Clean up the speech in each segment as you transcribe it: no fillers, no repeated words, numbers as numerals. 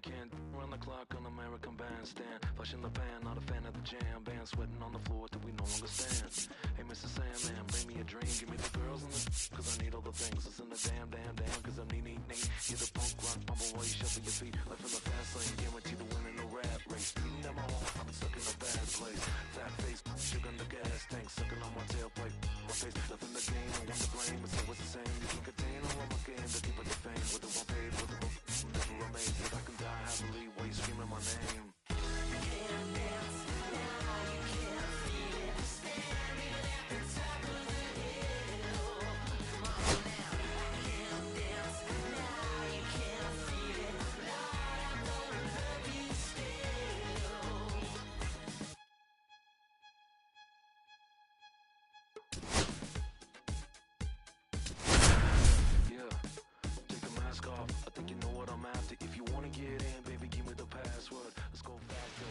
can run the clock on American Bandstand. Flush in the pan, not a fan of the jam band. Sweating on the floor till we no longer stand. Hey, Mr. Sandman, bring me a dream. Give me the girls and the cause I need all the things. Listen to damn, cause I'm neat. Get the punk rock bumble while you shuffle your feet. Life in the fast lane, guarantee to win in no rap race. Beating them all, I've been stuck in a bad place. Fat face, sugar in the gas tank, sucking on my tailpipe. My face, nothing to gain, I want to blame. It's always the same. You can contain all of my game to keep it the fame. Whether I'm paid, whether I'm never remain. If I can die happily while you screaming my name. You can't dance now, you can't feel it. Standing at the top of the hill. Come on now. You can't dance now, you can't feel it. Lord, I'm gonna love you still. Yeah, take the mask off. I think you know what I'm after. If you wanna get in, baby, give me the password. Let's go faster.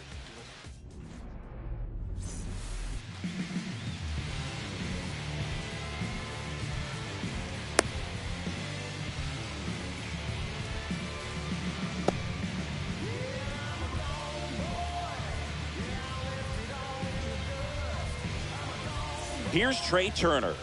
Here's Trey Turner.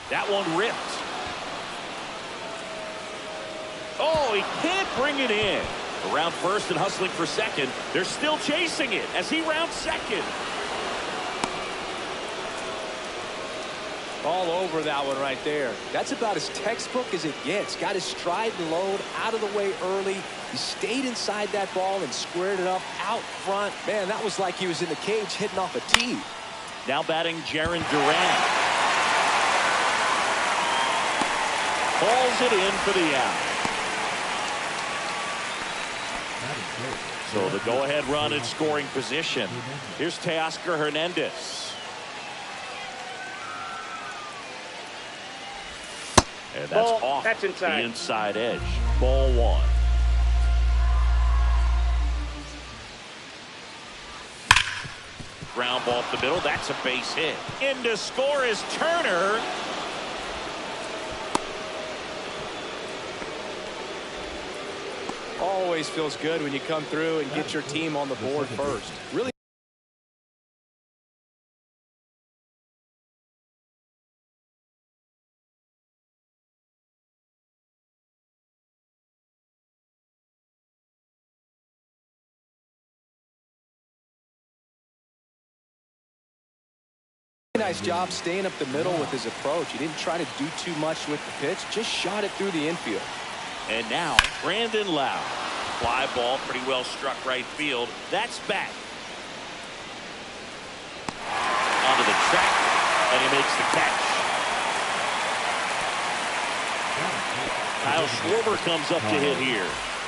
That one ripped. Oh, he can't bring it in. Around first and hustling for second. They're still chasing it as he rounds second. All over that one right there. That's about as textbook as it gets. Got his stride and load out of the way early. He stayed inside that ball and squared it up out front. Man, that was like he was in the cage hitting off a tee. Now batting Jaron Duran. Calls it in for the out. So the go-ahead run in scoring position. Here's Teoscar Hernandez. And that's off the inside edge. Ball one. Ground ball up the middle. That's a base hit. In to score is Turner. Always feels good when you come through and get your team on the board first. Really. Nice job staying up the middle with his approach. He didn't try to do too much with the pitch, just shot it through the infield. And now Brandon Lowe. Fly ball, pretty well struck right field. That's back. Onto the track, and he makes the catch. Kyle Schwarber comes up to hit here.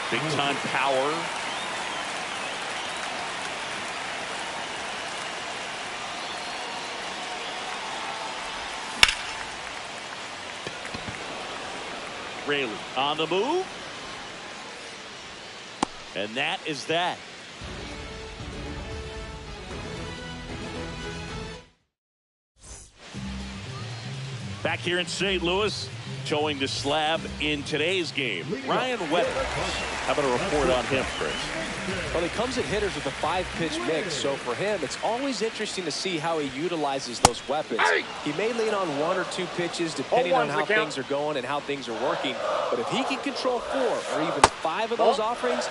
Big time power. Rayleigh on the move. And that is that. Back here in St. Louis, showing the slab in today's game, Ryan Weathers. How about a report on him, Chris? Well, he comes at hitters with a 5-pitch mix, so for him, it's always interesting to see how he utilizes those weapons. He may lean on 1 or 2 pitches depending on how things are going and how things are working, but if he can control 4 or even 5 of those offerings,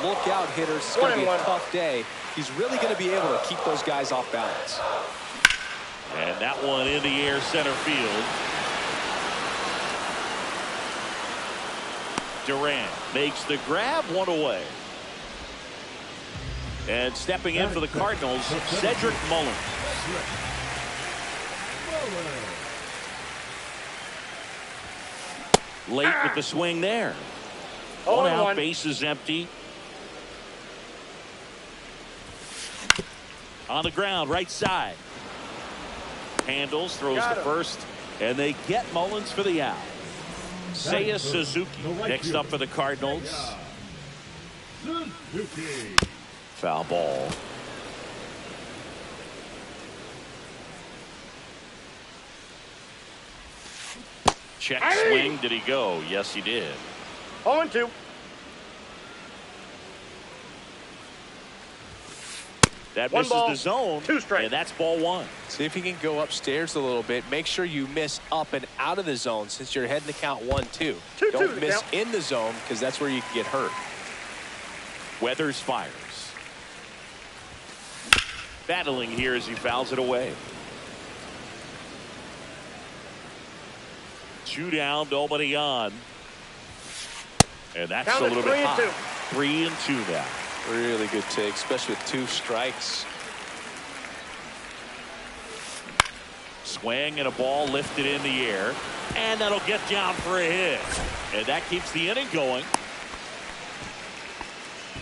look out, hitters. It's going to be a tough day. He's really going to be able to keep those guys off balance. And that one in the air center field. Durant makes the grab, 1 away. And stepping in for the Cardinals, Cedric Mullins. Late with the swing there. 1 out, base is empty. On the ground, right side. Handles, throws to first, and they get Mullins for the out. Seiya Suzuki next up for the Cardinals. Foul ball. Check swing. Did he go? Yes, he did. 0-2. That misses the zone, 2 strikes. and that's ball 1. See if you can go upstairs a little bit. Make sure you miss up and out of the zone since you're heading to count 1-2. Don't miss in the zone because that's where you can get hurt. Weathers fires. Battling here as he fouls it away. 2 down, nobody on. And that's a little bit hot. 3-2 now. Really good take, especially with 2 strikes. Swing and a ball lifted in the air. And that'll get down for a hit. And that keeps the inning going.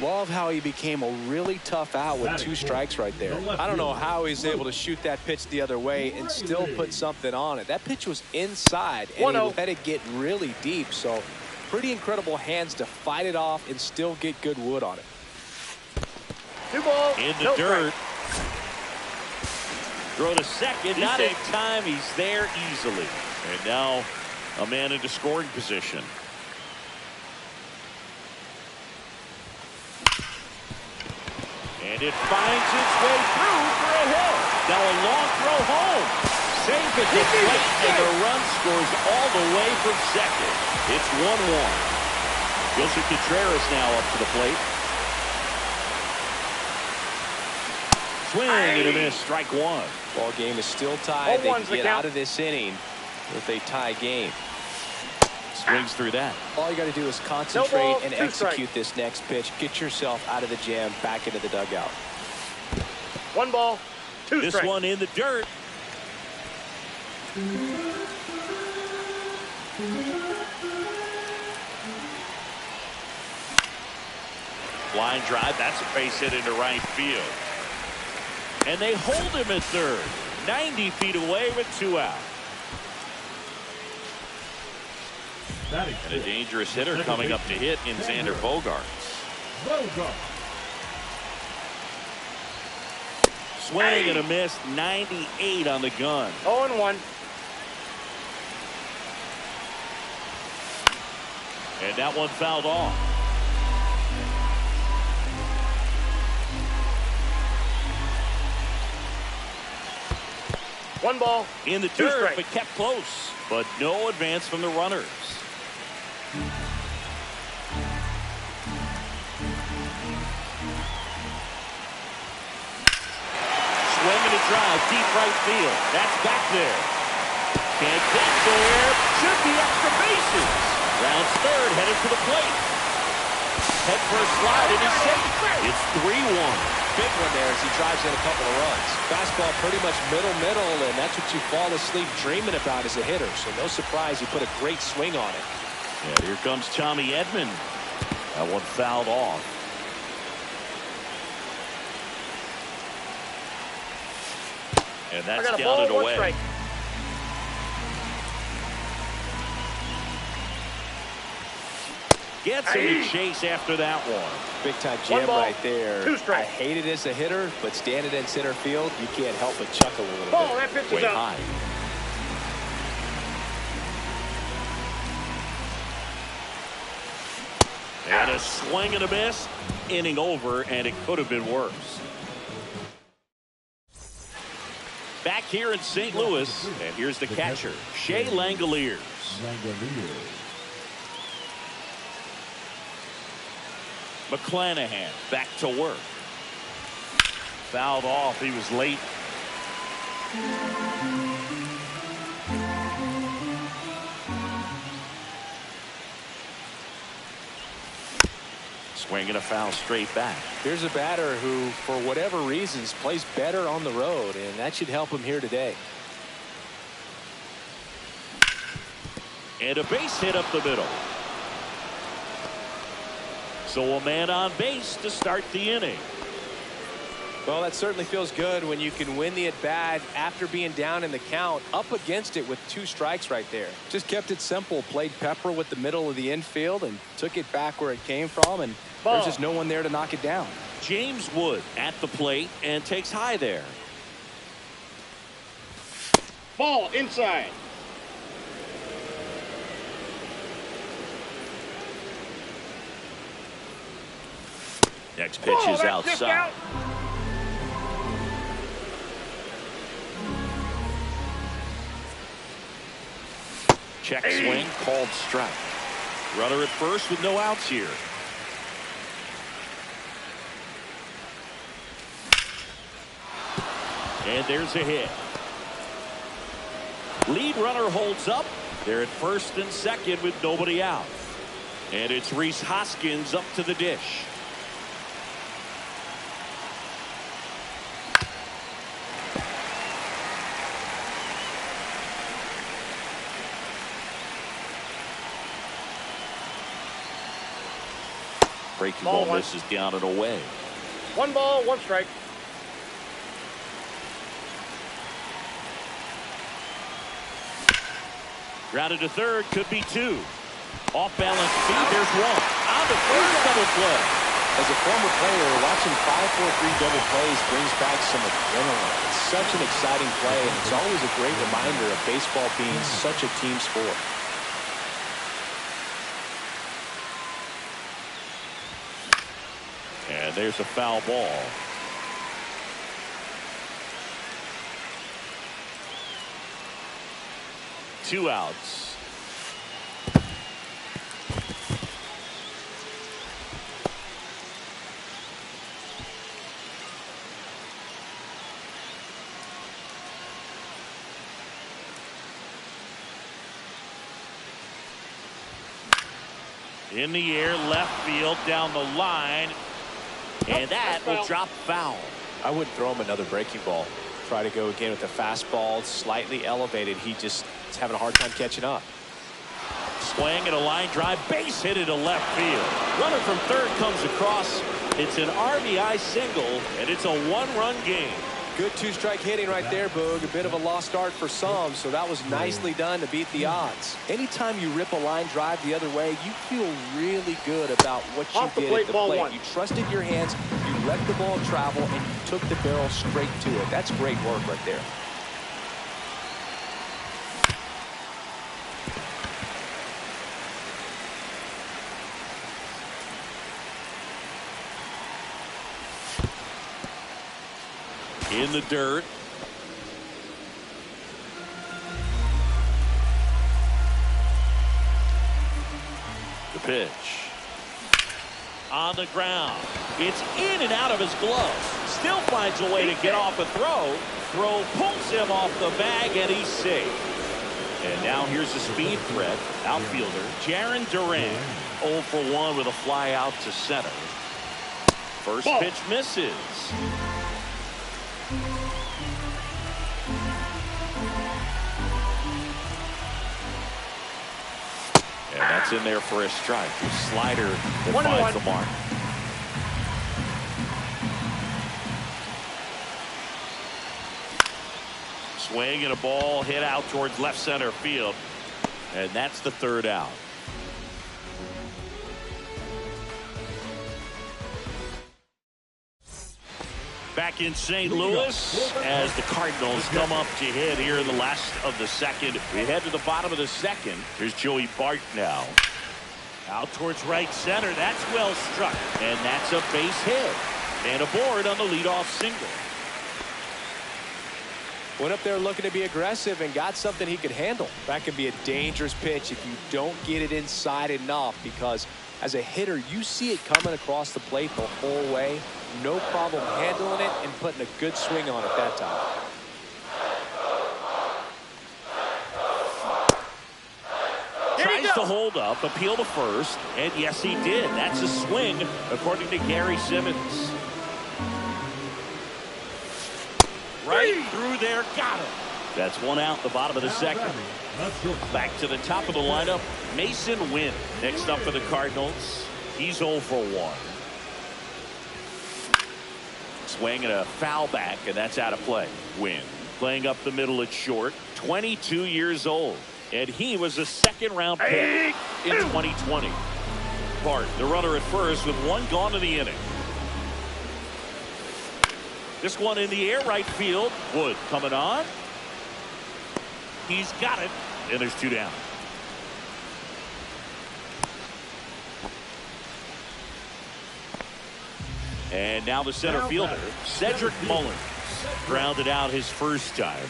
Love how he became a really tough out with 2 strikes right there. I don't know how he's able to shoot that pitch the other way and still put something on it. That pitch was inside, and he let it get really deep. So pretty incredible hands to fight it off and still get good wood on it. 2 balls. In the dirt. Throw to second. Not in time. He's there easily. And now a man into scoring position. And it finds its way through for a hit. Now a long throw home. Safe at the plate, and the run scores all the way from second. It's 1-1. Wilson Contreras now up to the plate. Swing and a miss, strike 1. Ball game is still tied. They can get out of this inning with a tie game. Swings through that. All you got to do is concentrate and execute this next pitch. Get yourself out of the jam, back into the dugout. 1 ball, 2 strikes. This one in the dirt. Line drive. That's a base hit into right field. And they hold him at third. 90 feet away with 2 out. And a dangerous hitter coming up to hit in Xander Bogaerts. Swing and a miss. 98 on the gun. 0-1. And that one fouled off. One ball. In the dirt, but kept close. But no advance from the runners. Swing and a drive, deep right field. That's back there. Can't get there. Should be extra bases. Rounds third, headed to the plate. Head first slide, and he's safe. It's 3-1. Big one there as he drives in a couple of runs. Fastball pretty much middle, and that's what you fall asleep dreaming about as a hitter. So no surprise he put a great swing on it. Yeah, here comes Tommy Edman. That one fouled off. And that's down and away. Strike. Gets in the chase after that one. Big time jam right there. I hate it as a hitter, but standing in center field, you can't help but chuckle a little ball, bit. That pitch is Way out. high. And a swing and a miss. Inning over, and it could have been worse. Back here in St. Louis, and here's the catcher, Shea Langoliers. McClanahan back to work. Fouled off. He was late. Swinging a foul straight back. Here's a batter who, for whatever reasons, plays better on the road, and that should help him here today. And a base hit up the middle. So a man on base to start the inning. Well, that certainly feels good when you can win the at-bat after being down in the count, up against it with 2 strikes right there. Just kept it simple, played pepper with the middle of the infield and took it back where it came from, and there's just no one there to knock it down. James Wood at the plate and takes high there. Ball inside. Next pitch is outside. Check swing, called strike. Runner at first with no outs here. And there's a hit. Lead runner holds up. They're at first and second with nobody out. And it's Rhys Hoskins up to the dish. Breaking ball misses down and away. 1 ball, 1 strike. Grounded to third, could be 2. Off balance feet, there's 1. On the first double play. As a former player, watching 5-4-3 double plays brings back some adrenaline. It's such an exciting play, and it's always a great reminder of baseball being such a team sport. And there's a foul ball. Two outs. In the air, left field, down the line. And that will drop foul. I wouldn't throw him another breaking ball. Try to go again with the fastball, slightly elevated. He just is having a hard time catching up. Swing and a line drive, base hit into left field. Runner from third comes across. It's an RBI single, and it's a 1-run game. Good 2-strike hitting right there, Boog. A bit of a lost start for some, so that was nicely done to beat the odds. Anytime you rip a line drive the other way, you feel really good about what you did at the plate. You trusted your hands, you let the ball travel, and you took the barrel straight to it. That's great work right there. In the dirt. The pitch. On the ground. It's in and out of his glove. Still finds a way to get off a throw. Throw pulls him off the bag, and he's safe. And now here's the speed threat. Outfielder Jarren Duran. 0 for 1 with a fly out to center. First pitch misses. And that's in there for a strike. The slider that finds the mark. Swing and a ball hit out towards left center field. And that's the third out. Back in St. Louis as the Cardinals come up to hit here in the last of the second. We head to the bottom of the second. Here's Joey Bart now. Out towards right center. That's well struck. And that's a base hit. And aboard on the leadoff single. Went up there looking to be aggressive and got something he could handle. That can be a dangerous pitch if you don't get it inside enough, because as a hitter, you see it coming across the plate the whole way. No problem handling it and putting a good swing on it that time. Tries to hold up, appeal to first, and yes, he did. That's a swing, according to Gary Simmons. Right through there, got him. That's one out, the bottom of the second. Back to the top of the lineup, Mason Wynn. Next up for the Cardinals, he's 0 for 1. Swing and a foul back, and that's out of play. Wynn playing up the middle at short, 22 years old. And he was a second-round pick in 2020. Bart, the runner at first, with one gone in the inning. This one in the air, right field. Wood coming on. He's got it, and there's 2 down. And now the center fielder, Cedric Mullins, grounded out his first time.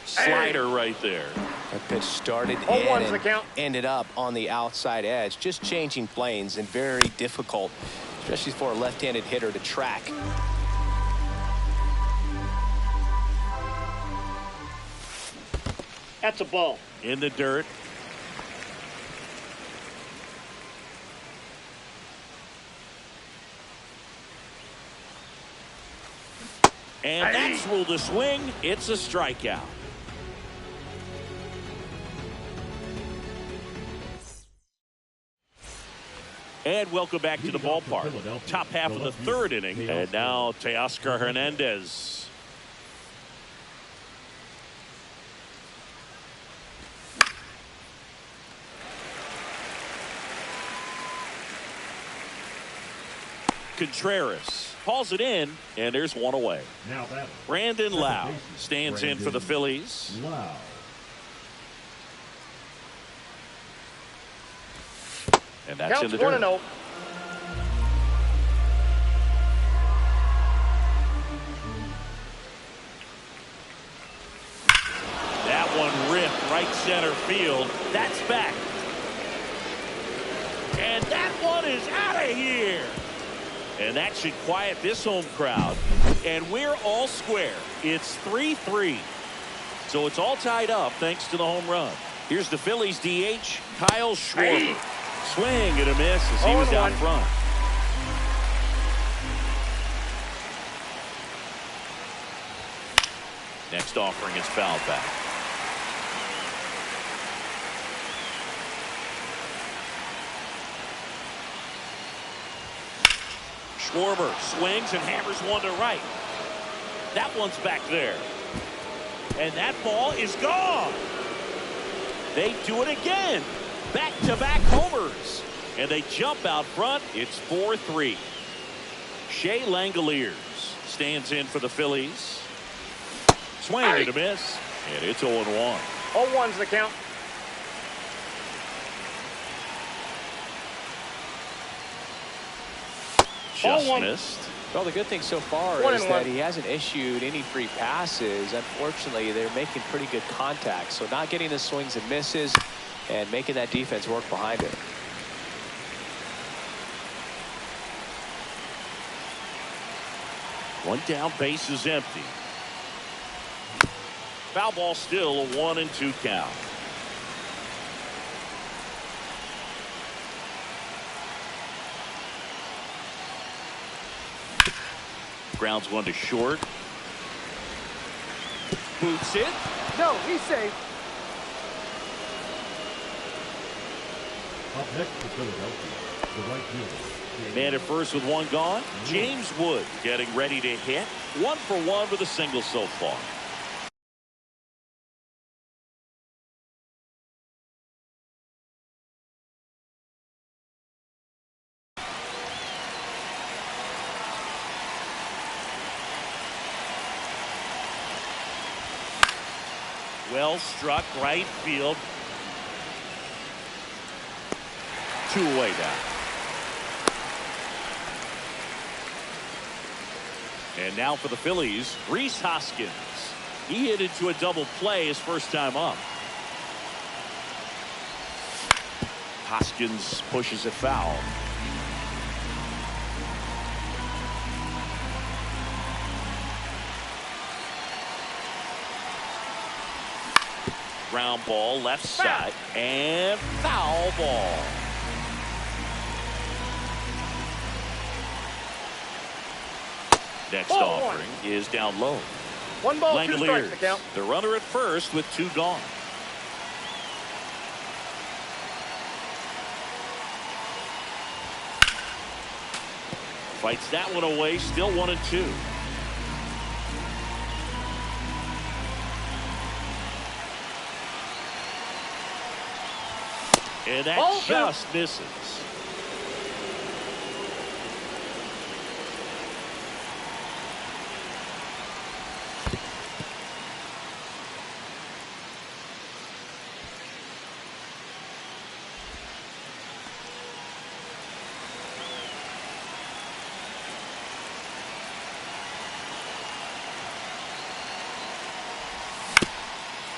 Slider right there. That pitch started in and ended up on the outside edge, just changing planes, and very difficult, especially for a left-handed hitter, to track. That's a ball. In the dirt. And that's ruled a swing. It's a strikeout. And welcome back to the ballpark. Top half of the third inning. And now Teoscar Hernandez. Contreras hauls it in, and there's one away. Brandon Lau stands in for the Phillies. And that's in the dirt. 1-0. That one ripped right center field. That's back. And that one is out of here. And that should quiet this home crowd. And we're all square. It's 3-3. So it's all tied up thanks to the home run. Here's the Phillies DH, Kyle Schwarber. Swing and a miss as he was out front. Next offering is fouled back. Schwarber swings and hammers one to right. That one's back there. And that ball is gone. They do it again. Back-to-back homers. And they jump out front. It's 4-3. Shea Langoliers stands in for the Phillies. Swing and a miss. And it's 0-1. 0-1's the count. Just missed. Well, the good thing so far is that he hasn't issued any free passes. Unfortunately, they're making pretty good contact. So not getting the swings and misses and making that defense work behind it. One down, base is empty. Foul ball still, a 1-2 count. Grounds one to short. Boots it. No, he's safe. Up next for Philadelphia, the right fielder. Man at first with one gone. James Wood getting ready to hit. 1 for 1 with a single so far. Well struck right field. 2 away now. And now for the Phillies, Rhys Hoskins. He hit into a double play his first time up. Hoskins pushes it foul. Ground ball left side and foul ball. Next offering is down low. 1 ball, 2 strikes to count. The runner at first with 2 gone. Fights that one away, still 1-2. And that just misses.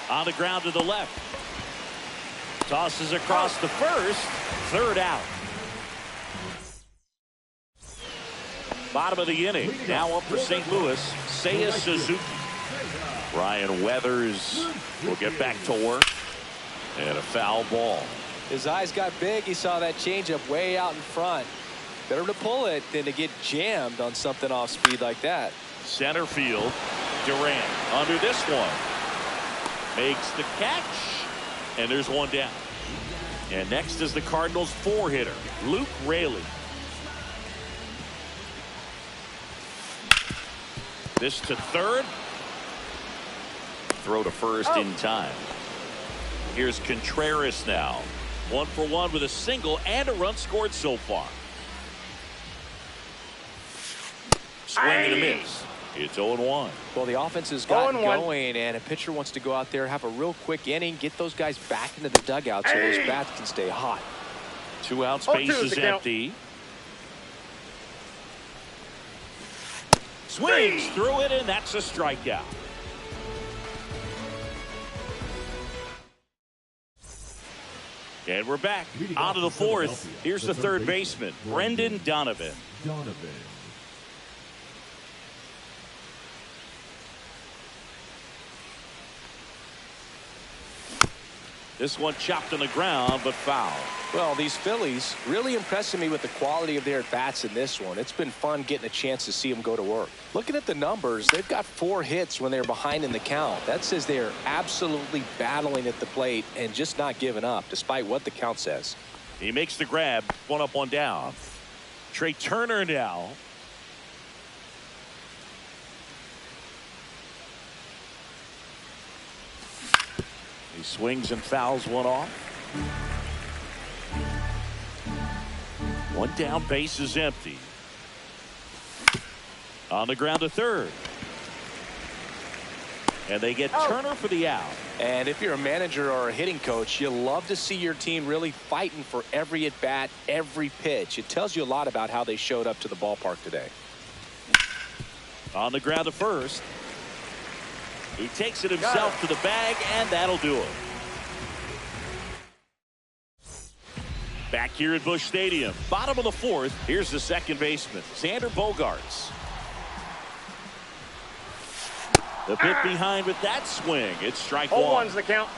On the ground to the left. Tosses across the first. 3rd out. Bottom of the inning. Now up for St. Louis, Seiya Suzuki. Ryan Weathers will get back to work. And a foul ball. His eyes got big. He saw that changeup way out in front. Better to pull it than to get jammed on something off speed like that. Center field. Durant under this one. Makes the catch. And there's one down. And next is the Cardinals' 4-hitter, Luke Raley. This to third. Throw to first in time. Here's Contreras now. 1 for 1 with a single and a run scored so far. Swing and a miss. It's 0-1. Well, the offense has gotten going, and a pitcher wants to go out there, have a real quick inning, get those guys back into the dugout so those bats can stay hot. 2 outs, base is empty. Swings through it, and that's a strikeout. And we're back onto the 4th. Here's the 3rd baseman, Brendan Donovan. This one chopped on the ground, but foul. Well, these Phillies really impressing me with the quality of their at-bats in this one. It's been fun getting a chance to see them go to work. Looking at the numbers, they've got 4 hits when they're behind in the count. That says they're absolutely battling at the plate and just not giving up, despite what the count says. He makes the grab. 1 up, 1 down. Trey Turner now. He swings and fouls one off. 1 down, base is empty. On the ground to third. And they get Turner for the out. And if you're a manager or a hitting coach, you love to see your team really fighting for every at-bat, every pitch. It tells you a lot about how they showed up to the ballpark today. On the ground to first. He takes it himself to the bag, and that'll do it. Back here at Busch Stadium, bottom of the 4th. Here's the 2nd baseman, Xander Bogaerts. The bit behind with that swing. It's strike 1. 0-1's the count.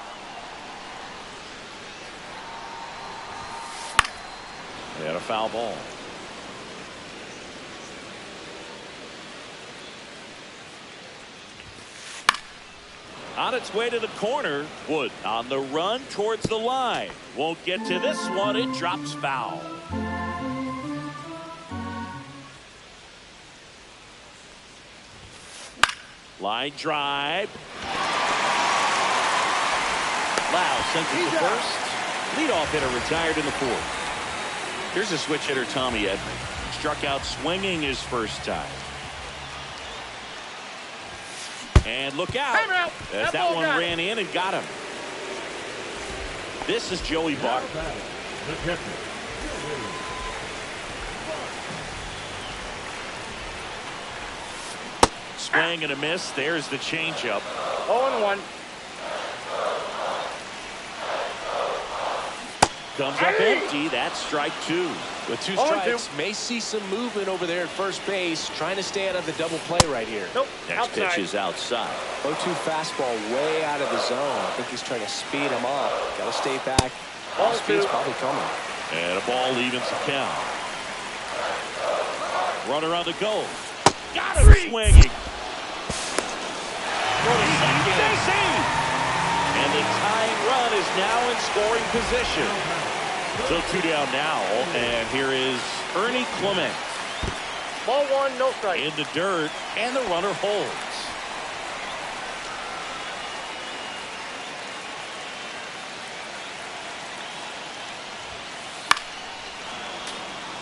And a foul ball. On its way to the corner. Wood on the run towards the line. Won't get to this one. It drops foul. Line drive. Lau sends it to first. Leadoff hitter retired in the 4th. Here's a switch hitter, Tommy Edman. Struck out swinging his first time. And look out. Timeout. As that one ran in and got him. This is Joey Barton. The catcher. Swing and a miss. There's the changeup. 0-1. Comes up empty. That's strike two. With 2 strikes, may see some movement over there at first base, trying to stay out of the double play right here. Nope. Next outside. pitch is outside. 0-2 fastball way out of the zone. I think he's trying to speed him up. Got to stay back. Off speed's probably coming. And a ball evens the count. Runner on the go. Got him swinging. And the tying run is now in scoring position. So 2 down now, and here is Ernie Clement. Ball 1, no strike. In the dirt, and the runner holds.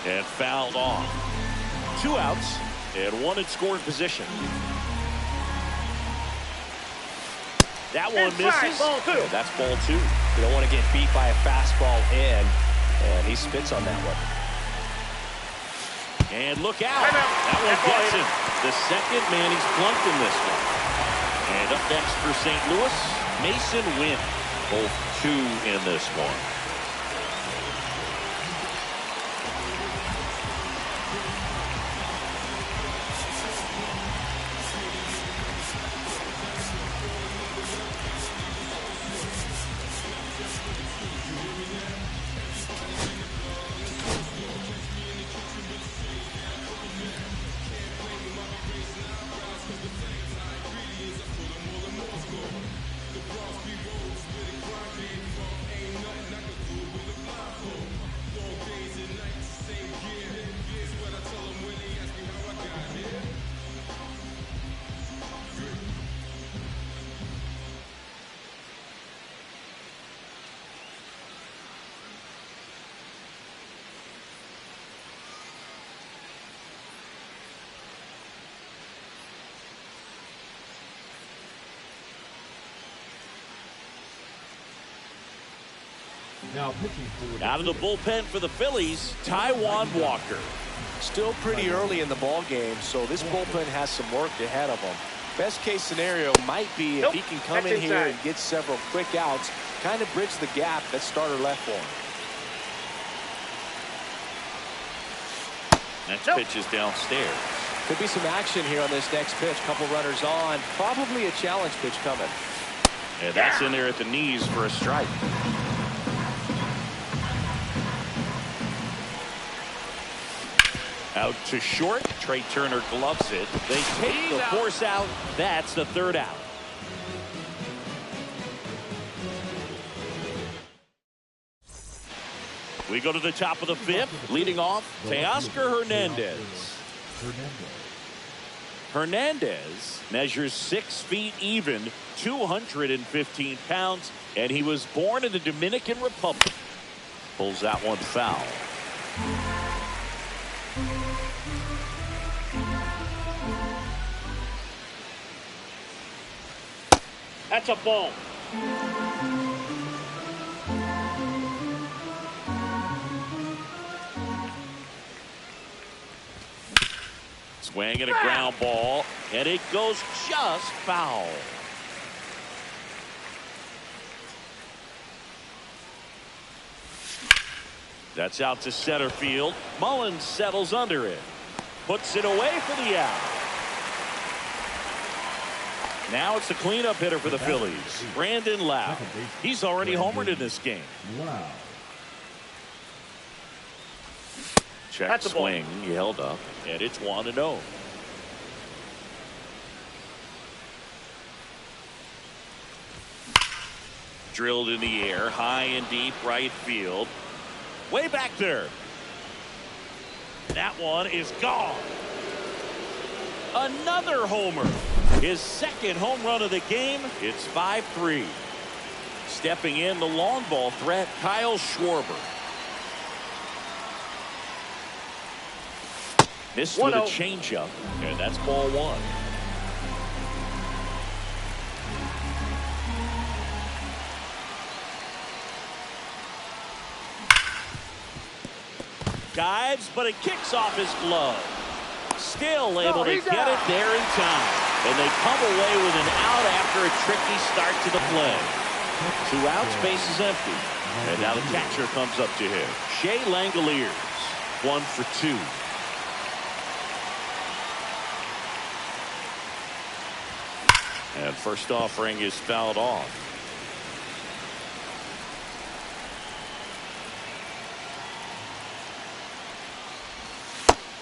And fouled off. 2 outs, and 1 in scoring position. That one misses. Ball 2. And that's ball 2. You don't want to get beat by a fastball in, and he spits on that one. And look out. That one gets him. The second man he's plunked in this one. And up next for St. Louis, Mason Wynn. Both 2 in this one. Now pitching for Out of the bullpen for the Phillies, Taijuan Walker. Still pretty early in the ball game, so this bullpen has some work ahead of them. Best case scenario might be if he can come in here and get several quick outs, kind of bridge the gap that starter left for him. Next pitch is downstairs. Could be some action here on this next pitch. Couple runners on. Probably a challenge pitch coming. And that's in there at the knees for a strike. Out to short. Trey Turner gloves it. They take the force out. That's the 3rd out. We go to the top of the 5th. Leading off, Teoscar Hernandez. Hernandez measures 6 feet even, 215 pounds, and he was born in the Dominican Republic. Pulls that one foul. That's a ball. Swing and a ground ball, and it goes just foul. That's out to center field. Mullins settles under it. Puts it away for the out. Now it's the cleanup hitter for the Phillies, Brandon Lau. He's already homered in this game. Wow. Check swing. He held up, and it's 1-0. Drilled in the air, high and deep right field. Way back there. That one is gone. Another homer. His 2nd home run of the game. It's 5-3. Stepping in the long ball threat, Kyle Schwarber. Missed with a changeup, and that's ball 1. Dives, but it kicks off his glove. Still able to get it there in time. And they come away with an out after a tricky start to the play. 2 outs, base is empty. And now the catcher comes up to him. Shea Langoliers, 1 for 2. And first offering is fouled off.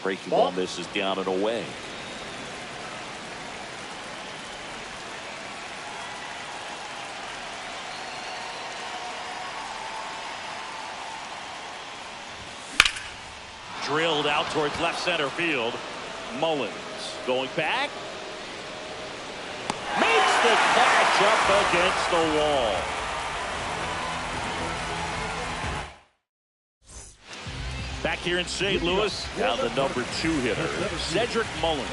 Breaking ball misses down and away. Drilled out towards left center field. Mullins going back. Makes the catch up against the wall. Back here in St. Louis, now the number 2 hitter, Cedric Mullins.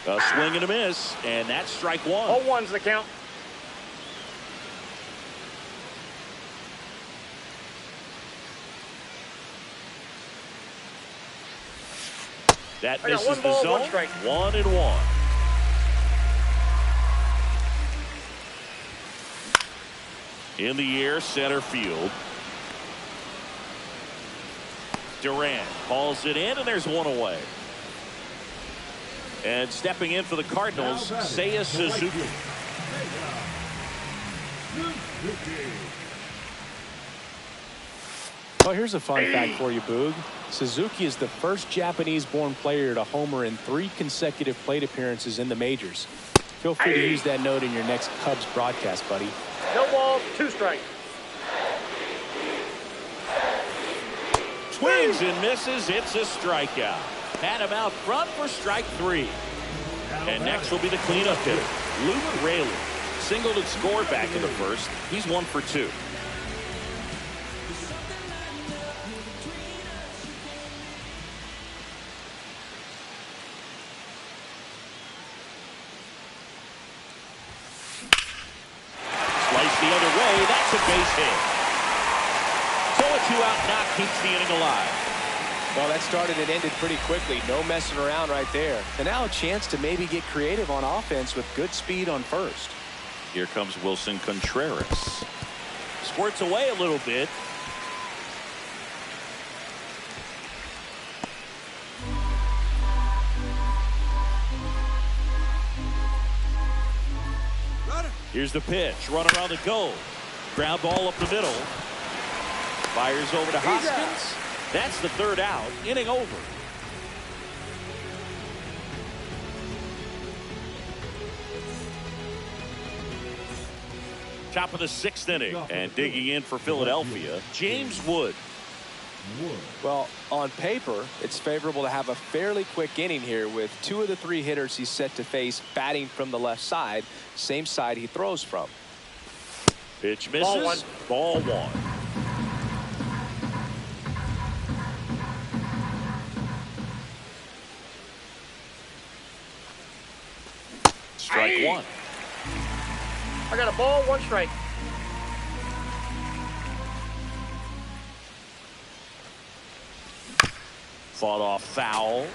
A swing and a miss, and that's strike 1. 0-1's the count. That misses the zone. 1-1. In the air, center field. Durant calls it in, and there's 1 away. And stepping in for the Cardinals, Seiya Suzuki. Well, here's a fun fact for you, Boog. Suzuki is the first Japanese-born player to homer in 3 consecutive plate appearances in the majors. Feel free to use that note in your next Cubs broadcast, buddy. No balls, 2 strikes. Swings and misses. It's a strikeout. Had him out front for strike 3. And next will be the cleanup hitter, Luke Raley. Singled and scored back in the first. He's 1 for 2. The other way, that's a base hit. So a 2-out knock keeps the inning alive. Well, that started and ended pretty quickly. No messing around right there. And now a chance to maybe get creative on offense with good speed on first. Here comes Wilson Contreras. Squirts away a little bit. Here's the pitch. Run around the goal. Ground ball up the middle. Fires over to Hoskins. That's the 3rd out. Inning over. Top of the 6th inning. And digging in for Philadelphia, James Wood. Well, on paper, it's favorable to have a fairly quick inning here with 2 of the 3 hitters he's set to face batting from the left side, same side he throws from. Pitch misses. Ball 1. Strike 1. I got a ball, 1 strike. Fought off foul.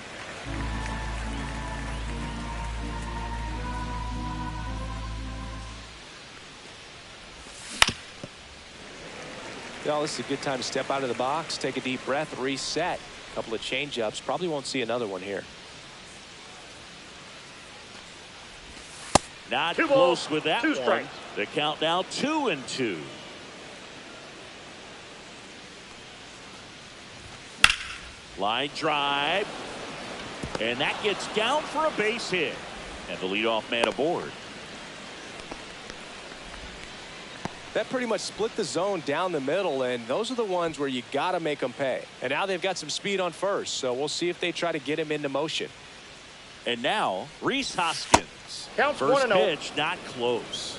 Well, this is a good time to step out of the box, take a deep breath, reset. A couple of change-ups. Probably won't see another one here. Not 2 close balls, with that 2 one. strikes. The count now 2-2. Line drive. And that gets down for a base hit. And the leadoff man aboard. That pretty much split the zone down the middle, and those are the ones where you got to make them pay. And now they've got some speed on first, so we'll see if they try to get him into motion. And now, Rhys Hoskins. Counts First 1-0. pitch, not close.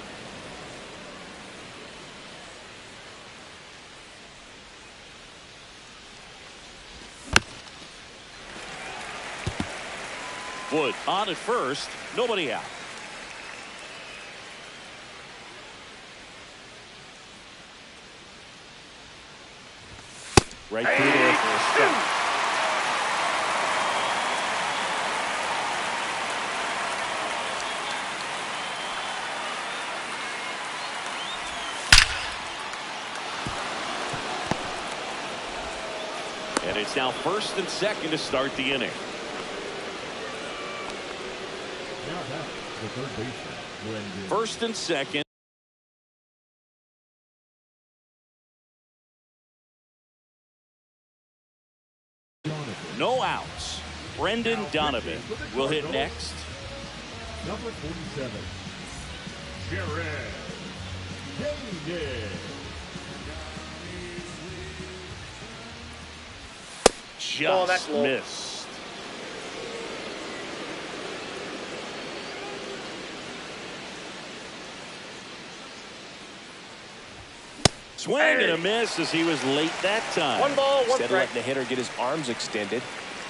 Wood on at first, nobody out. Right through there for a strike. And it's now 1st and 2nd to start the inning. Now that's the third baseman. 1st and 2nd. No outs. Brendan Donovan will hit next. Number 47, Jared Hayden. Just missed. Swing and a miss as he was late that time. 1 ball, 1 Instead of strike. letting the hitter get his arms extended,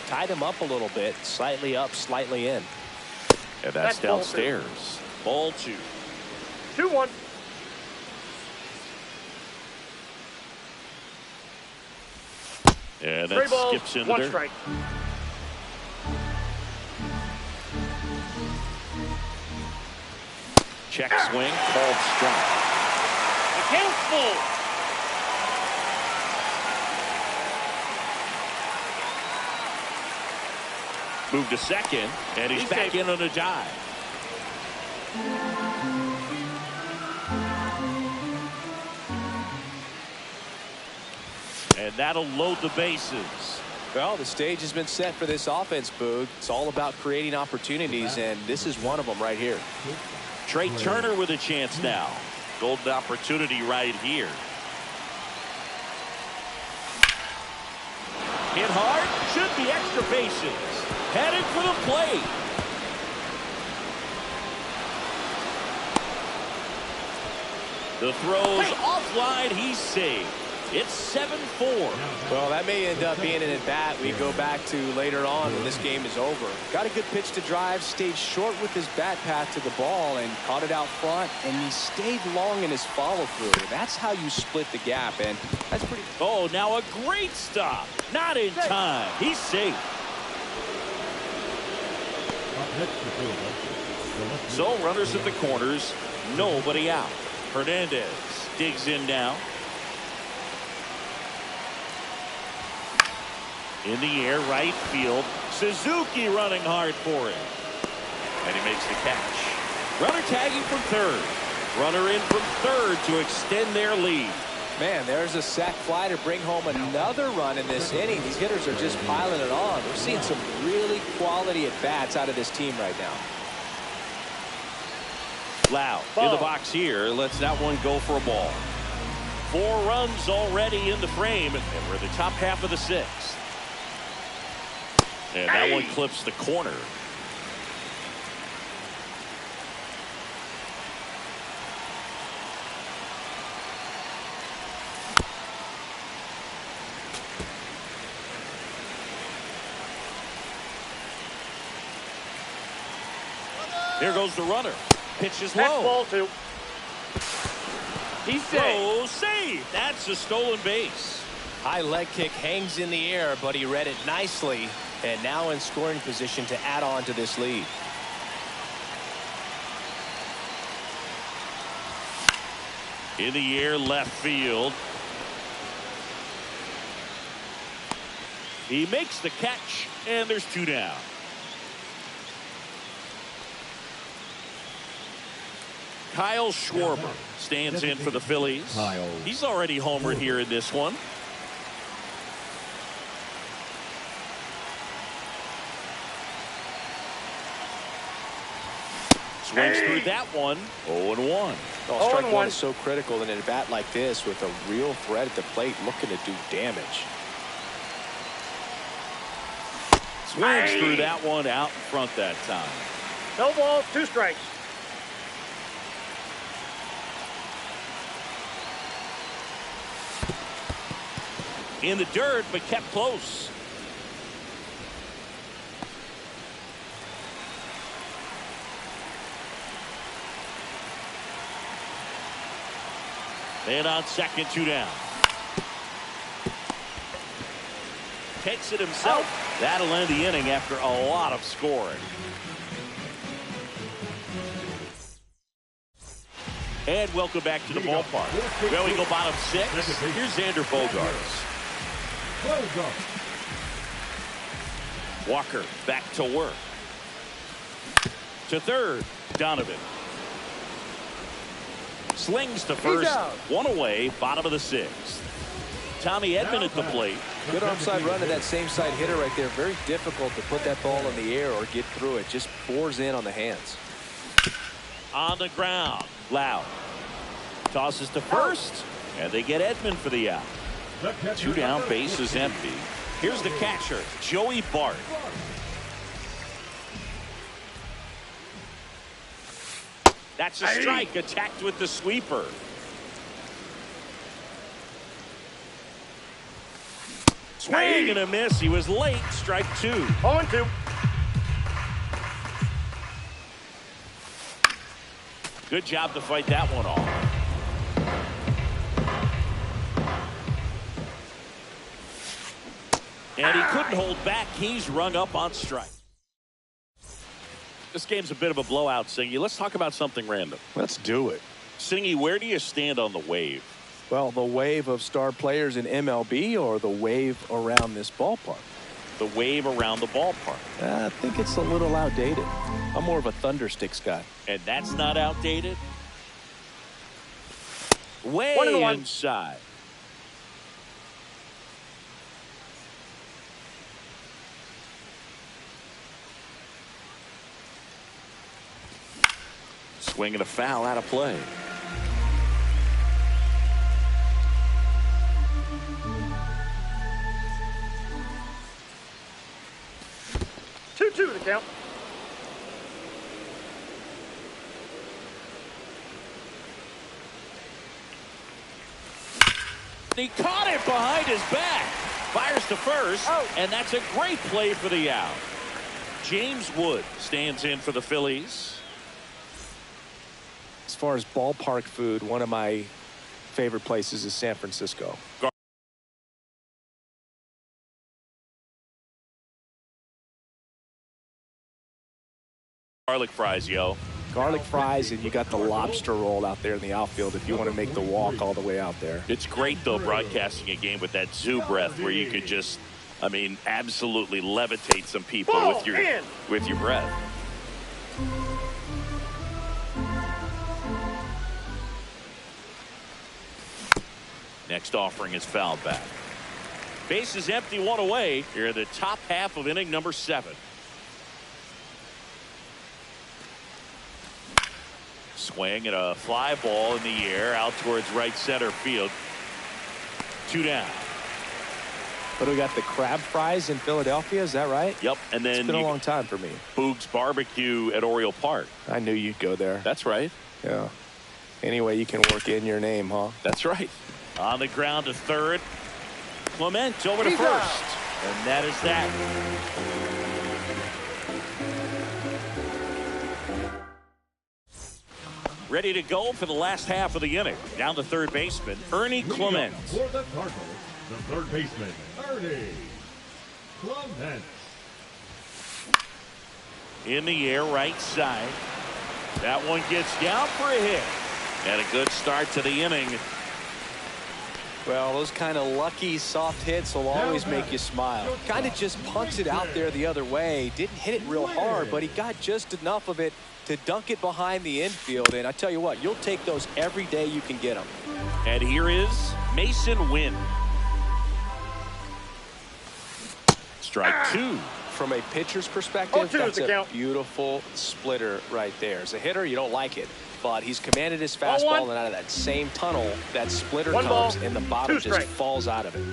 tied him up a little bit, slightly up, slightly in. And That's that's ball downstairs. Ball 2. 2-1. And 3 that balls, skips into 1 there. strike. Check swing, called strike. The count's full. Move to second, and he's back in on a dive. And that'll load the bases. Well, the stage has been set for this offense, Boog. It's all about creating opportunities, and this is one of them right here. Trey Turner with a chance now. Golden opportunity right here. Hit hard, should be extra bases. Headed for the plate. The throw's offline, he's saved. It's 7-4. Well, that may end up being an at-bat we go back to later on when this game is over. Got a good pitch to drive, stayed short with his bat path to the ball and caught it out front, and he stayed long in his follow-through. That's how you split the gap, and that's pretty... Oh, now a great stop. Not in time. He's safe. Up next to field. So runners at the corners, nobody out. Hernandez digs in now. In the air, right field. Suzuki running hard for him. And he makes the catch. Runner tagging from third. Runner in from third to extend their lead. Man, there's a sac fly to bring home another run in this inning. These hitters are just piling it on. We're seeing some really quality at-bats out of this team right now. Loud in the box here. Lets that one go for a ball. 4 runs already in the frame, and we're in the top half of the 6th. And that one clips the corner. Here goes the runner. Pitch is That's low. ball 2. He's safe. Oh, save. That's a stolen base. High leg kick hangs in the air, but he read it nicely. And now in scoring position to add on to this lead. In the air, left field. He makes the catch, and there's 2 down. Kyle Schwarber stands in for the Phillies. He's already homered here in this one. Swings through that one. 0-1. Oh, strike one is so critical in a bat like this with a real threat at the plate looking to do damage. Swings through that one out in front that time. No balls, 2 strikes. In the dirt, but kept close. And on second, 2 down. takes it himself. That'll end the inning after a lot of scoring. And welcome back to the ballpark. Well, we go bottom 6. Here's Xander Bogaerts. Walker back to work. To third, Donovan. Slings to first. One away, bottom of the 6th. Tommy Edman at the plate. Good onside run to that same side hitter right there. Very difficult to put that ball in the air or get through it. Just pours in on the hands. On the ground. Loud. Tosses to first. And they get Edman for the out. 2 down, base is empty. Here's the catcher, Joey Bart. That's a strike, attacked with the sweeper. Swing and a miss. He was late. Strike 2. 0-2. Good job to fight that one off. And he couldn't hold back. He's rung up on strike. This game's a bit of a blowout, Singy. Let's talk about something random. Let's do it. Singy, where do you stand on the wave? Well, the wave of star players in MLB or the wave around this ballpark? The wave around the ballpark. I think it's a little outdated. I'm more of a Thundersticks guy. And that's not outdated? Way 1-1. inside. Swing and a foul out of play. Two to count. He caught it behind his back. Fires to first, and that's a great play for the out. James Wood stands in for the Phillies. As far as ballpark food, one of my favorite places is San Francisco. Garlic fries, yo. Garlic fries, and you got the lobster roll out there in the outfield if you want to make the walk all the way out there. It's great, though, broadcasting a game with that zoo breath where you could just, I mean, absolutely levitate some people with your breath. Next offering is fouled back. Base is empty, one away. Here in the top half of inning number 7. Swing and a fly ball in the air out towards right center field. 2 down. But we got the crab fries in Philadelphia, is that right? Yep, and then it's been a long time for me. Boog's Barbecue at Oriole Park. I knew you'd go there. That's right. Yeah. Anyway, you can work in your name, huh? That's right. On the ground to third. Clement over to first. And that is that. Ready to go for the last half of the inning. Down to third baseman, Ernie Clement. For the Cardinals, the third baseman, Ernie Clement. In the air, right side. That one gets down for a hit. And a good start to the inning. Well, those kind of lucky soft hits will always make you smile. Kind of just punts it out there the other way. Didn't hit it real hard, but he got just enough of it to dunk it behind the infield. And I tell you what, you'll take those every day you can get them. And here is Mason Wynn. Strike 2. From a pitcher's perspective, that's a beautiful splitter right there. As a hitter, you don't like it. But he's commanded his fastball, and out of that same tunnel, that splitter comes, and the bottom just falls out of it.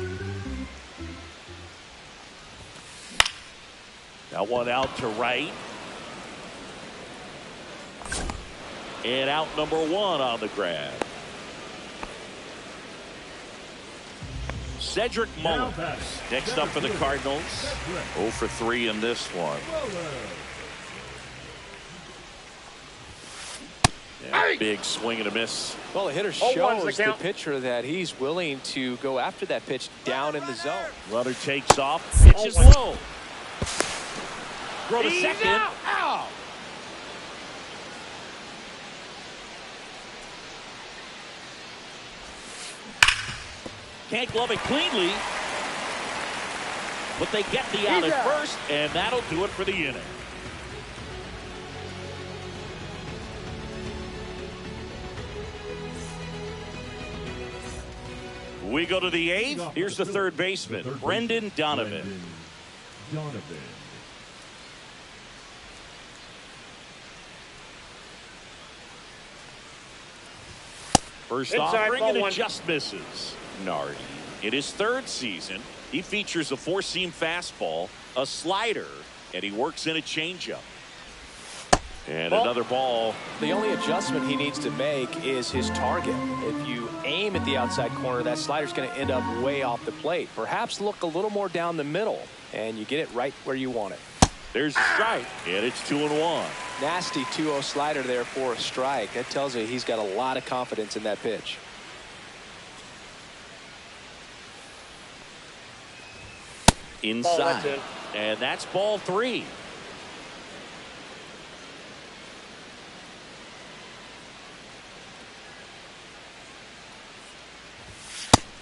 That one out to right. And out number 1 on the grab. Cedric Mullins next up for the Cardinals. 0 for 3 in this one. Yeah, Big swing and a miss. Well, the hitter 0-1's shows the the count. pitcher that he's willing to go after that pitch down in the zone. Runner takes off. Pitch is low. Throw to He's second. out. Can't glove it cleanly. But they get the out at first, and that'll do it for the inning. We go to the eighth. Here's the third baseman, Brendan Donovan. First offering and it just misses. Nardi. In his third season, he features a four-seam fastball, a slider, and he works in a changeup. And another ball. The only adjustment he needs to make is his target. If you aim at the outside corner, that slider's going to end up way off the plate. Perhaps look a little more down the middle, and you get it right where you want it. There's a strike, and it's 2-1. Nasty 2-0 slider there for a strike. That tells you he's got a lot of confidence in that pitch. Inside, and that's ball 3.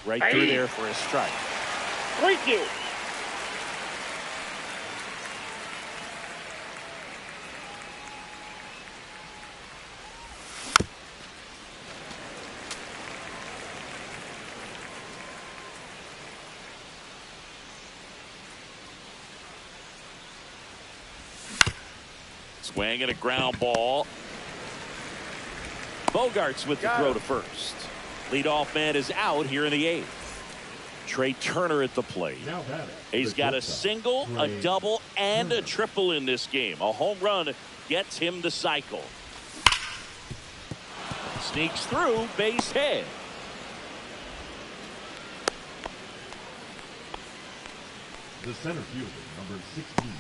Right through there for a strike. 3-2. Swing and a ground ball. Bogarts with the throw to first. Leadoff man is out here in the eighth. Trey Turner at the plate. He's got a single, a double, and a triple in this game. A home run gets him the cycle. Sneaks through, base hit. The center fielder, number 16,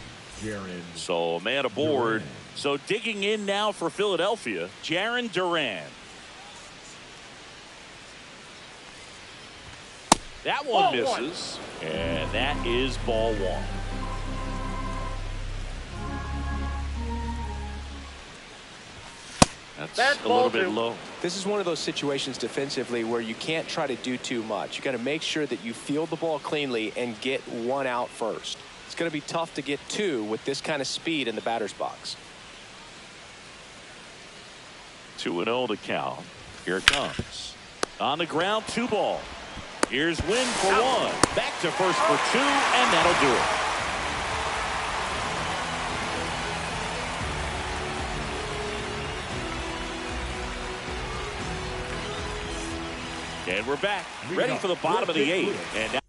Jaron. So a man aboard. So digging in now for Philadelphia, Jaron Duran. That one misses, and that is ball 1. That's a little bit low. This is one of those situations defensively where you can't try to do too much. You got to make sure that you field the ball cleanly and get one out first. It's going to be tough to get 2 with this kind of speed in the batter's box. 2-0 to count. Here it comes. On the ground, 2 ball. Here's Wynn for 1. Back to first for 2, and that'll do it. And we're back, ready for the bottom of the 8th. And now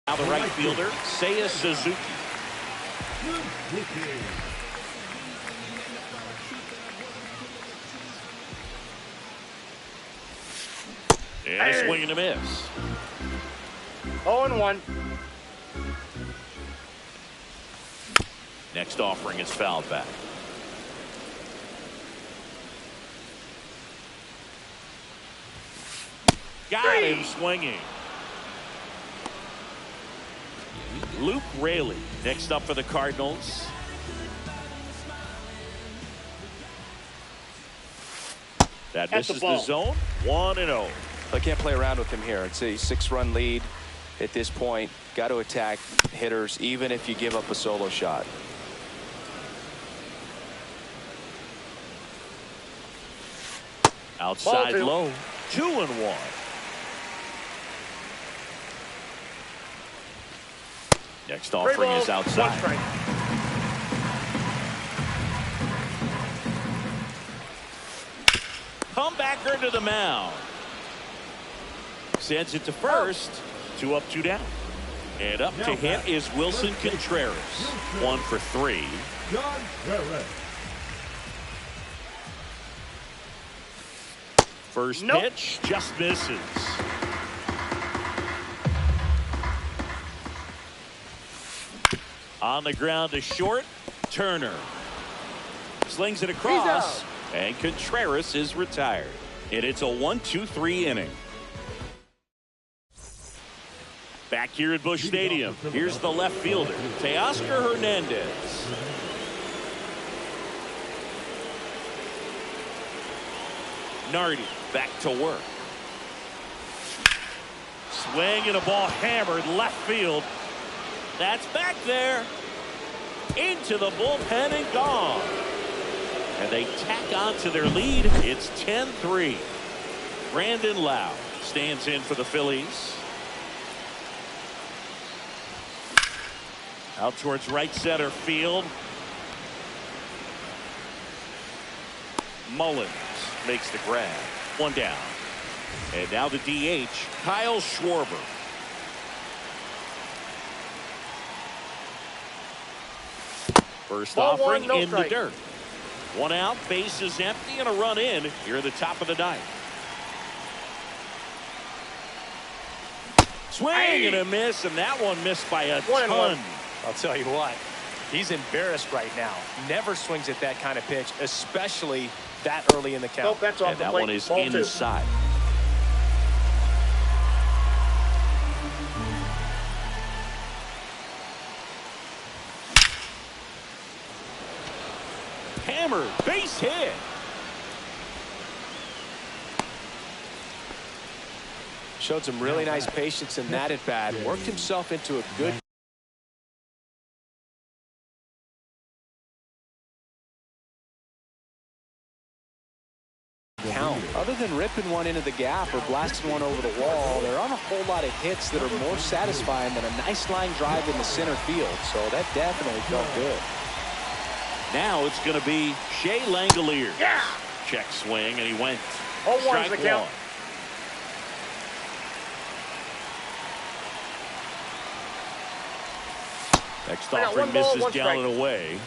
Now the right fielder, Seiya Suzuki. And a swing and a miss. 0-1. Next offering is fouled back. Got him swinging. Luke Raley next up for the Cardinals. That misses the zone. 1-0. I can't play around with him here. It's a 6-run lead at this point. Got to attack hitters even if you give up a solo shot. Outside low. 2-1. Next offering is outside. Comebacker to the mound. Sends it to first. 2 up, 2 down. And up to hit is Wilson Contreras. 1 for 3. First pitch just misses. On the ground to short. Turner slings it across, and Contreras is retired. And it's a 1-2-3 inning. Back here at Busch Stadium, here's the left fielder, Teoscar Hernandez. Nardi back to work. Swing and a ball hammered left field. That's back there. Into the bullpen and gone. And they tack on to their lead. It's 10-3. Brandon Lau stands in for the Phillies. Out towards right center field. Mullins makes the grab. 1 down. And now the DH, Kyle Schwarber. First offering in the dirt. 1 out, base is empty, and a run in here at the top of the 9th. Swing and a miss, and that one missed by a ton. I'll tell you what, he's embarrassed right now. Never swings at that kind of pitch, especially that early in the count. And that one is inside. Hammered, base hit. Showed some really nice patience in that at bat. Worked himself into a good count. Other than ripping one into the gap or blasting one over the wall, there aren't a whole lot of hits that are more satisfying than a nice line drive in the center field. So that definitely felt good. Now it's going to be Shea Langoliers. Yeah. Check swing, and he went. 0-1's the count. Next offering misses down and away.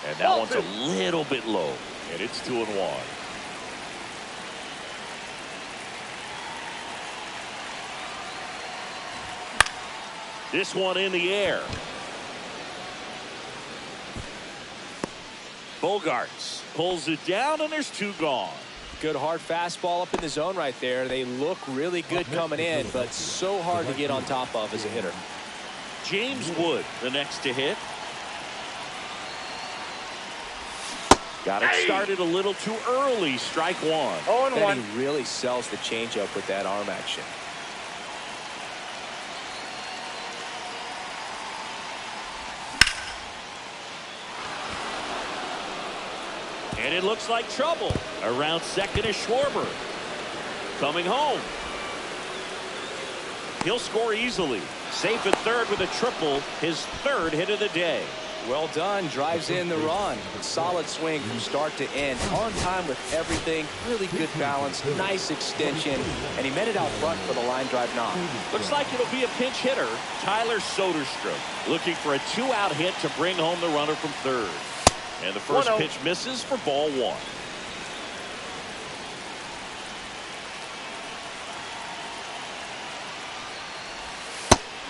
And that one's a little bit low, and it's 2-1. This one in the air. Bogarts pulls it down, and there's 2 gone. Good hard fastball up in the zone right there. They look really good coming in, but so hard to get on top of as a hitter. James Wood, the next to hit. Got it started a little too early. Strike 1. 0-1. He really sells the changeup with that arm action. And it looks like trouble. Around second is Schwarber. Coming home. He'll score easily. Safe at third with a triple. His 3rd hit of the day. Well done. Drives in the run. Solid swing from start to end. On time with everything. Really good balance. Nice extension. And he met it out front for the line drive knock. Looks like it'll be a pinch hitter, Tyler Soderstrom, looking for a 2-out hit to bring home the runner from third. And the first pitch misses for ball 1.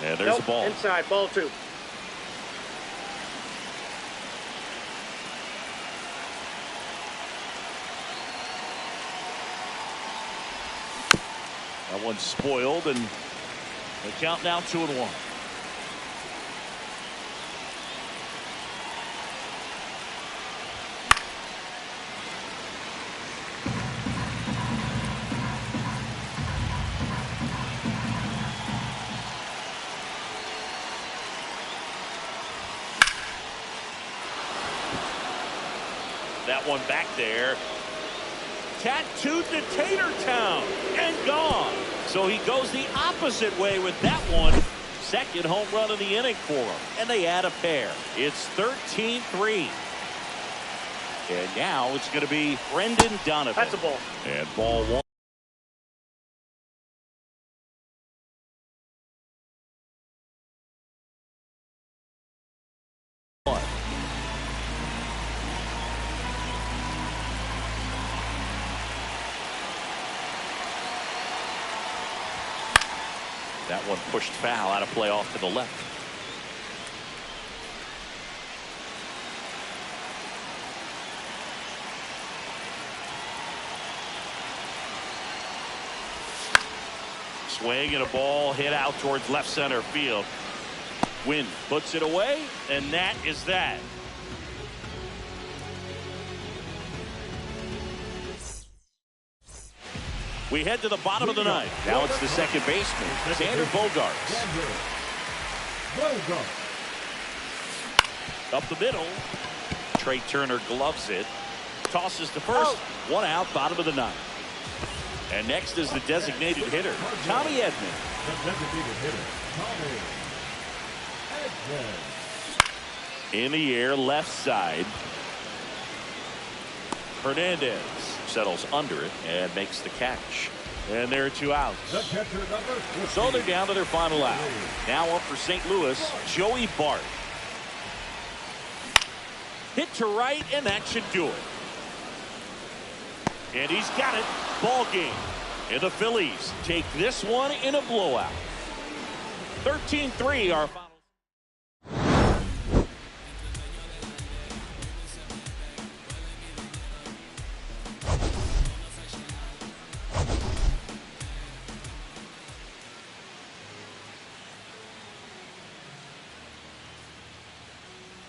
And there's the ball. Inside, ball 2. That one's spoiled, and the count now 2-1. That one back there. Tattooed to Tatertown and gone. So he goes the opposite way with that one. Second home run of the inning for him. And they add a pair. It's 13-3. And now it's going to be Brendan Donovan. That's a ball. And ball 1. That one pushed foul, out of play off to the left. Swing and a ball hit out towards left center field. Wynn puts it away, and that is that. We head to the bottom of the ninth. Now it's the second baseman, Xander Bogaerts. Up the middle. Trey Turner gloves it. Tosses to first. 1 out, bottom of the ninth. And next is the designated hitter, Tommy Edman. The designated hitter, Tommy Edman. In the air, left side. Hernandez settles under it and makes the catch. And there are 2 outs. The catcher number 50. So they're down to their final out. Now up for St. Louis, Joey Bart. Hit to right, and that should do it. And he's got it. Ball game. And the Phillies take this one in a blowout. 13-3 our